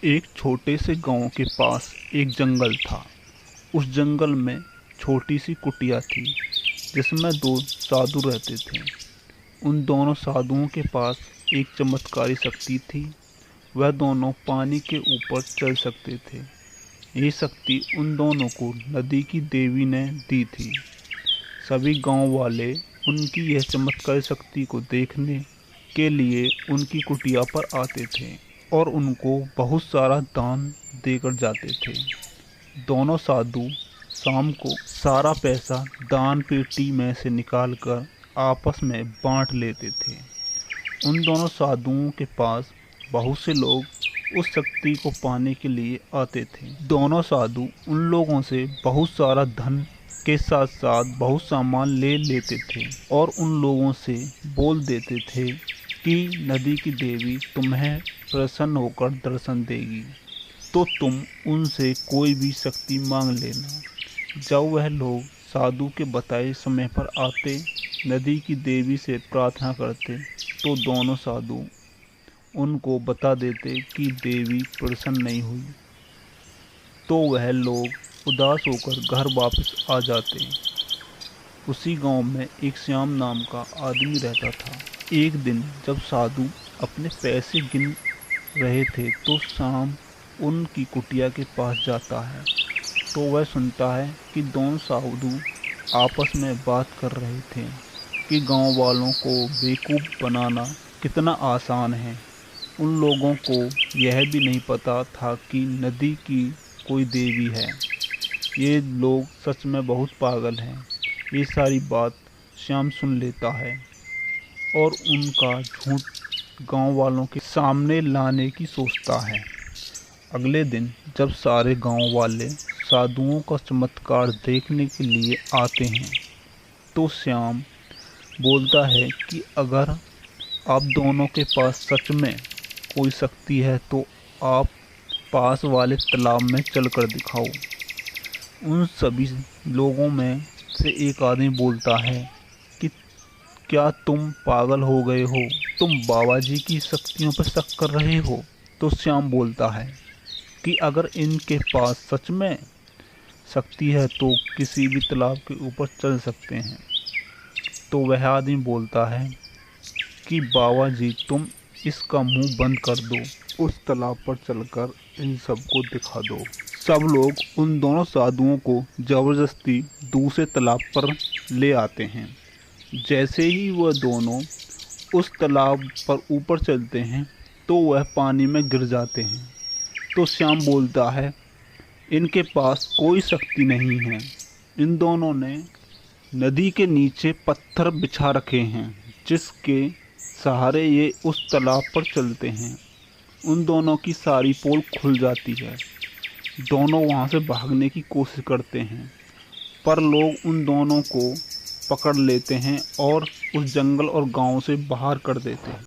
एक छोटे से गांव के पास एक जंगल था। उस जंगल में छोटी सी कुटिया थी जिसमें दो साधु रहते थे। उन दोनों साधुओं के पास एक चमत्कारी शक्ति थी। वह दोनों पानी के ऊपर चल सकते थे। ये शक्ति उन दोनों को नदी की देवी ने दी थी। सभी गांव वाले उनकी यह चमत्कारी शक्ति को देखने के लिए उनकी कुटिया पर आते थे और उनको बहुत सारा दान देकर जाते थे। दोनों साधु शाम को सारा पैसा दान पेटी में से निकालकर आपस में बांट लेते थे। उन दोनों साधुओं के पास बहुत से लोग उस शक्ति को पाने के लिए आते थे। दोनों साधु उन लोगों से बहुत सारा धन के साथ साथ बहुत सामान ले लेते थे और उन लोगों से बोल देते थे कि नदी की देवी तुम्हें प्रसन्न होकर दर्शन देगी, तो तुम उनसे कोई भी शक्ति मांग लेना। जब वह लोग साधु के बताए समय पर आते, नदी की देवी से प्रार्थना करते, तो दोनों साधु उनको बता देते कि देवी प्रसन्न नहीं हुई। तो वह लोग उदास होकर घर वापस आ जाते। उसी गांव में एक श्याम नाम का आदमी रहता था। एक दिन जब साधु अपने पैसे गिन रहे थे तो श्याम उनकी कुटिया के पास जाता है। तो वह सुनता है कि दोनों साधु आपस में बात कर रहे थे कि गांव वालों को बेवकूफ़ बनाना कितना आसान है। उन लोगों को यह भी नहीं पता था कि नदी की कोई देवी है। ये लोग सच में बहुत पागल हैं। ये सारी बात श्याम सुन लेता है और उनका झूठ गांव वालों के सामने लाने की सोचता है। अगले दिन जब सारे गांव वाले साधुओं का चमत्कार देखने के लिए आते हैं, तो श्याम बोलता है कि अगर आप दोनों के पास सच में कोई शक्ति है तो आप पास वाले तालाब में चलकर दिखाओ। उन सभी लोगों में से एक आदमी बोलता है कि क्या तुम पागल हो गए हो? तुम बाबा जी की शक्तियों पर शक कर रहे हो? तो श्याम बोलता है कि अगर इनके पास सच में शक्ति है तो किसी भी तालाब के ऊपर चल सकते हैं। तो वह आदमी बोलता है कि बाबा जी तुम इसका मुंह बंद कर दो, उस तालाब पर चलकर इन सबको दिखा दो। सब लोग उन दोनों साधुओं को जबरदस्ती दूसरे तालाब पर ले आते हैं। जैसे ही वह दोनों उस तालाब पर ऊपर चलते हैं तो वह पानी में गिर जाते हैं। तो श्याम बोलता है इनके पास कोई शक्ति नहीं है। इन दोनों ने नदी के नीचे पत्थर बिछा रखे हैं जिसके सहारे ये उस तालाब पर चलते हैं। उन दोनों की सारी पोल खुल जाती है। दोनों वहाँ से भागने की कोशिश करते हैं, पर लोग उन दोनों को पकड़ लेते हैं और उस जंगल और गांव से बाहर कर देते हैं।